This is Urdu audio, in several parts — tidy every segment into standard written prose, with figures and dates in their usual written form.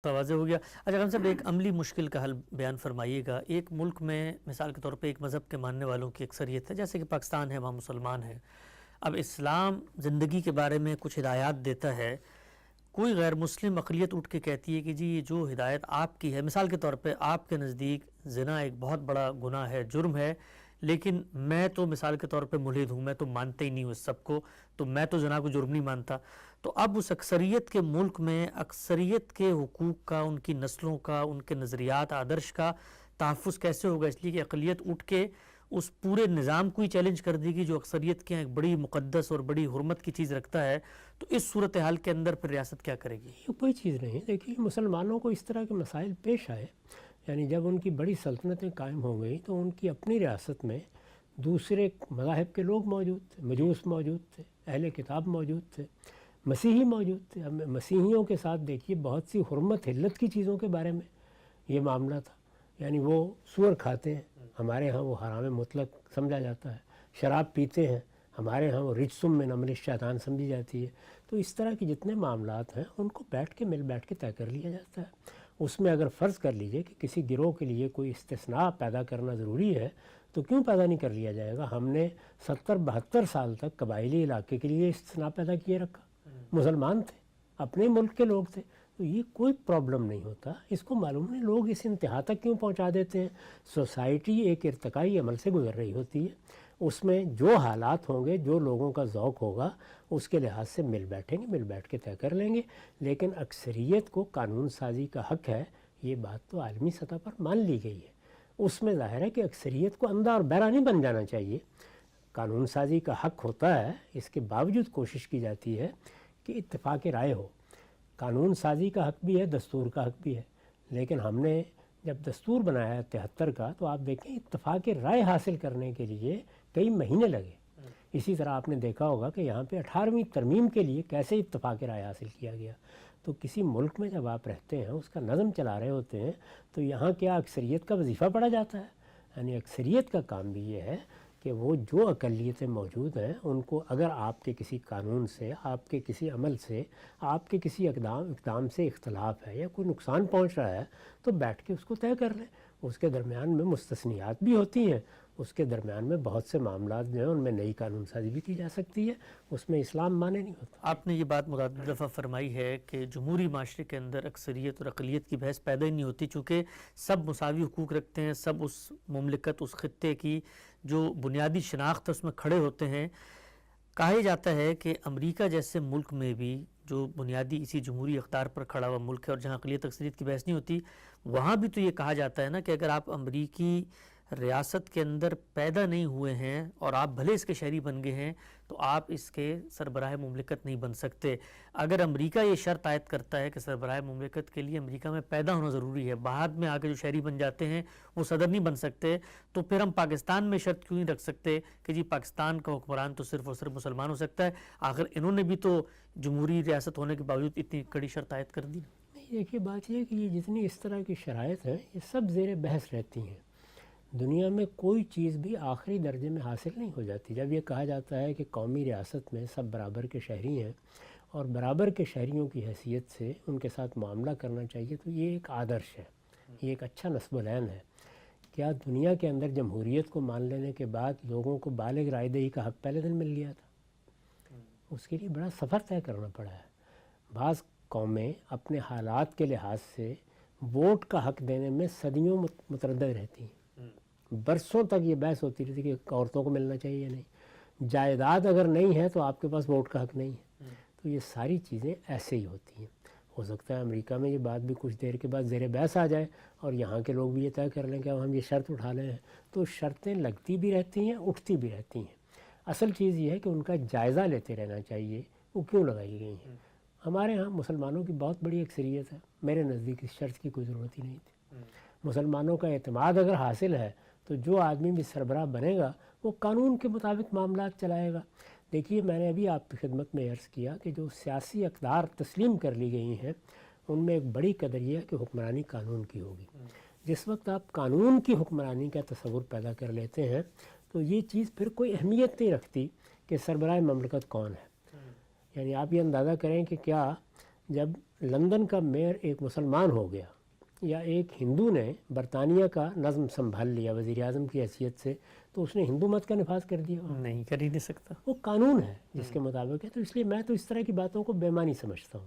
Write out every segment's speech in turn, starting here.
تو واضح ہو گیا۔ اچھا ہم صاحب ایک عملی مشکل کا حل بیان فرمائیے گا۔ ایک ملک میں مثال کے طور پہ ایک مذہب کے ماننے والوں کی اکثریت ہے، جیسے کہ پاکستان ہے، وہاں مسلمان ہیں۔ اب اسلام زندگی کے بارے میں کچھ ہدایات دیتا ہے، کوئی غیر مسلم اقلیت اٹھ کے کہتی ہے کہ جی یہ جو ہدایت آپ کی ہے، مثال کے طور پہ آپ کے نزدیک زنا ایک بہت بڑا گناہ ہے، جرم ہے، لیکن میں تو مثال کے طور پہ ملحد ہوں، میں تو مانتا ہی نہیں ہوں اس سب کو، تو میں تو زنا کو جرم نہیں مانتا۔ تو اب اس اکثریت کے ملک میں اکثریت کے حقوق کا، ان کی نسلوں کا، ان کے نظریات آدرش کا تحفظ کیسے ہوگا؟ اس لیے کہ اقلیت اٹھ کے اس پورے نظام کو ہی چیلنج کر دے گی جو اکثریت کے ایک بڑی مقدس اور بڑی حرمت کی چیز رکھتا ہے، تو اس صورتحال کے اندر پھر ریاست کیا کرے گی؟ یہ کوئی چیز نہیں ہے۔ دیکھیے مسلمانوں کو اس طرح کے مسائل پیش آئے، یعنی جب ان کی بڑی سلطنتیں قائم ہو گئیں تو ان کی اپنی ریاست میں دوسرے مذاہب کے لوگ موجود تھے، مجوس موجود تھے، اہل کتاب موجود تھے، مسیحی موجود تھے۔ اب مسیحیوں کے ساتھ دیکھیے بہت سی حرمت حلت کی چیزوں کے بارے میں یہ معاملہ تھا، یعنی وہ سور کھاتے ہیں، ہمارے ہاں وہ حرام مطلق سمجھا جاتا ہے، شراب پیتے ہیں، ہمارے ہاں وہ رجسم من عمل الشیطان سمجھی جاتی ہے۔ تو اس طرح کے جتنے معاملات ہیں ان کو مل بیٹھ کے طے کر لیا جاتا ہے۔ اس میں اگر فرض کر لیجئے کہ کسی گروہ کے لیے کوئی استثناء پیدا کرنا ضروری ہے تو کیوں پیدا نہیں کر لیا جائے گا؟ ہم نے 70-72 سال تک قبائلی علاقے کے لیے استثناء پیدا کیے رکھا، مسلمان تھے، اپنے ملک کے لوگ تھے، تو یہ کوئی پرابلم نہیں ہوتا۔ اس کو معلوم نہیں لوگ اس انتہا تک کیوں پہنچا دیتے ہیں۔ سوسائٹی ایک ارتقائی عمل سے گزر رہی ہوتی ہے، اس میں جو حالات ہوں گے، جو لوگوں کا ذوق ہوگا، اس کے لحاظ سے مل بیٹھیں گے، مل بیٹھ کے طے کر لیں گے۔ لیکن اکثریت کو قانون سازی کا حق ہے، یہ بات تو عالمی سطح پر مان لی گئی ہے۔ اس میں ظاہر ہے کہ اکثریت کو اندھا اور بہرا نہیں بن جانا چاہیے۔ قانون سازی کا حق ہوتا ہے، اس کے باوجود کوشش کی جاتی ہے کہ اتفاق رائے ہو۔ قانون سازی کا حق بھی ہے، دستور کا حق بھی ہے، لیکن ہم نے جب دستور بنایا 73 کا تو آپ دیکھیں اتفاق رائے حاصل کرنے کے لیے کئی مہینے لگے۔ اسی طرح آپ نے دیکھا ہوگا کہ یہاں پہ 18ویں ترمیم کے لیے کیسے اتفاق رائے حاصل کیا گیا۔ تو کسی ملک میں جب آپ رہتے ہیں، اس کا نظم چلا رہے ہوتے ہیں، تو یہاں کیا اکثریت کا وظیفہ پڑا جاتا ہے؟ یعنی اکثریت کا کام بھی یہ ہے کہ وہ جو اقلیتیں موجود ہیں ان کو اگر آپ کے کسی قانون سے، آپ کے کسی عمل سے، آپ کے کسی اقدام سے اختلاف ہے یا کوئی نقصان پہنچ رہا ہے تو بیٹھ کے اس کو طے کر لیں۔ اس کے درمیان میں مستثنیات بھی ہوتی ہیں، اس کے درمیان میں بہت سے معاملات جو ہیں ان میں نئی قانون سازی بھی کی جا سکتی ہے، اس میں اسلام مانے نہیں ہوتا۔ آپ نے یہ بات متعدد دفعہ فرمائی ہے کہ جمہوری معاشرے کے اندر اکثریت اور اقلیت کی بحث پیدا ہی نہیں ہوتی، چونکہ سب مساوی حقوق رکھتے ہیں، سب اس مملکت، اس خطے کی جو بنیادی شناخت ہے اس میں کھڑے ہوتے ہیں۔ کہا جاتا ہے کہ امریکہ جیسے ملک میں بھی جو بنیادی اسی جمہوری اقدار پر کھڑا ہوا ملک ہے اور جہاں اقلیت اکثریت کی بحث نہیں ہوتی، وہاں بھی تو یہ کہا جاتا ہے نا کہ اگر آپ امریکی ریاست کے اندر پیدا نہیں ہوئے ہیں اور آپ بھلے اس کے شہری بن گئے ہیں تو آپ اس کے سربراہ مملکت نہیں بن سکتے۔ اگر امریکہ یہ شرط عائد کرتا ہے کہ سربراہ مملکت کے لیے امریکہ میں پیدا ہونا ضروری ہے، بعد میں آگے جو شہری بن جاتے ہیں وہ صدر نہیں بن سکتے، تو پھر ہم پاکستان میں شرط کیوں نہیں رکھ سکتے کہ جی پاکستان کا حکمران تو صرف اور صرف مسلمان ہو سکتا ہے؟ آخر انہوں نے بھی تو جمہوری ریاست ہونے کے باوجود اتنی کڑی شرط عائد کر دی۔ دیکھیے بات یہ ہے کہ یہ جتنی اس طرح کی شرائط ہیں یہ سب زیر بحث رہتی ہیں۔ دنیا میں کوئی چیز بھی آخری درجے میں حاصل نہیں ہو جاتی۔ جب یہ کہا جاتا ہے کہ قومی ریاست میں سب برابر کے شہری ہیں اور برابر کے شہریوں کی حیثیت سے ان کے ساتھ معاملہ کرنا چاہیے، تو یہ ایک آدرش ہے، یہ ایک اچھا نصب العین ہے۔ کیا دنیا کے اندر جمہوریت کو مان لینے کے بعد لوگوں کو بالغ رائے دہی کا حق پہلے دن مل گیا تھا؟ اس کے لیے بڑا سفر طے کرنا پڑا ہے۔ بعض قومیں اپنے حالات کے لحاظ سے ووٹ کا حق دینے میں صدیوں متردد رہتی ہیں، برسوں تک یہ بحث ہوتی رہتی کہ عورتوں کو ملنا چاہیے یا نہیں، جائیداد اگر نہیں ہے تو آپ کے پاس ووٹ کا حق نہیں ہے۔ تو یہ ساری چیزیں ایسے ہی ہوتی ہیں۔ ہو سکتا ہے امریکہ میں یہ بات بھی کچھ دیر کے بعد زیر بحث آ جائے اور یہاں کے لوگ بھی یہ طے کر لیں کہ اب ہم یہ شرط اٹھا لے ہیں، تو شرطیں لگتی بھی رہتی ہیں، اٹھتی بھی رہتی ہیں۔ اصل چیز یہ ہے کہ ان کا جائزہ لیتے رہنا چاہیے وہ کیوں لگائی گئی ہیں۔ ہمارے ہاں مسلمانوں کی بہت بڑی اکثریت ہے، میرے نزدیک اس شرط کی کوئی ضرورت ہی نہیں تھی۔ مسلمانوں کا اعتماد اگر حاصل ہے تو جو آدمی بھی سربراہ بنے گا وہ قانون کے مطابق معاملات چلائے گا۔ دیکھیے میں نے ابھی آپ کی خدمت میں عرض کیا کہ جو سیاسی اقدار تسلیم کر لی گئی ہیں ان میں ایک بڑی قدر یہ ہے کہ حکمرانی قانون کی ہوگی۔ جس وقت آپ قانون کی حکمرانی کا تصور پیدا کر لیتے ہیں تو یہ چیز پھر کوئی اہمیت نہیں رکھتی کہ سربراہ مملکت کون ہے۔ یعنی آپ یہ اندازہ کریں کہ کیا جب لندن کا میئر ایک مسلمان ہو گیا یا ایک ہندو نے برطانیہ کا نظم سنبھال لیا وزیر اعظم کی حیثیت سے، تو اس نے ہندو مت کا نفاذ کر دیا؟ نہیں، کر ہی نہیں سکتا. وہ قانون ہے جس کے مطابق ہے. تو اس لیے میں تو اس طرح کی باتوں کو بے معنی سمجھتا ہوں.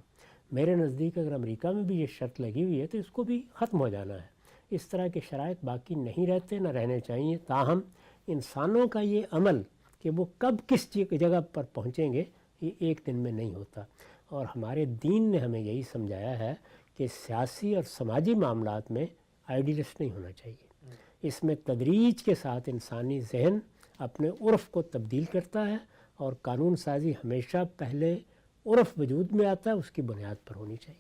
میرے نزدیک اگر امریکہ میں بھی یہ شرط لگی ہوئی ہے تو اس کو بھی ختم ہو جانا ہے. اس طرح کے شرائط باقی نہیں رہتے، نہ رہنے چاہیے. تاہم انسانوں کا یہ عمل کہ وہ کب کس جگہ پر پہنچیں گے یہ ایک دن میں نہیں ہوتا. اور ہمارے دین نے ہمیں یہی سمجھایا ہے کہ سیاسی اور سماجی معاملات میں آئیڈیلسٹ نہیں ہونا چاہیے. اس میں تدریج کے ساتھ انسانی ذہن اپنے عرف کو تبدیل کرتا ہے، اور قانون سازی ہمیشہ پہلے عرف وجود میں آتا ہے، اس کی بنیاد پر ہونی چاہیے.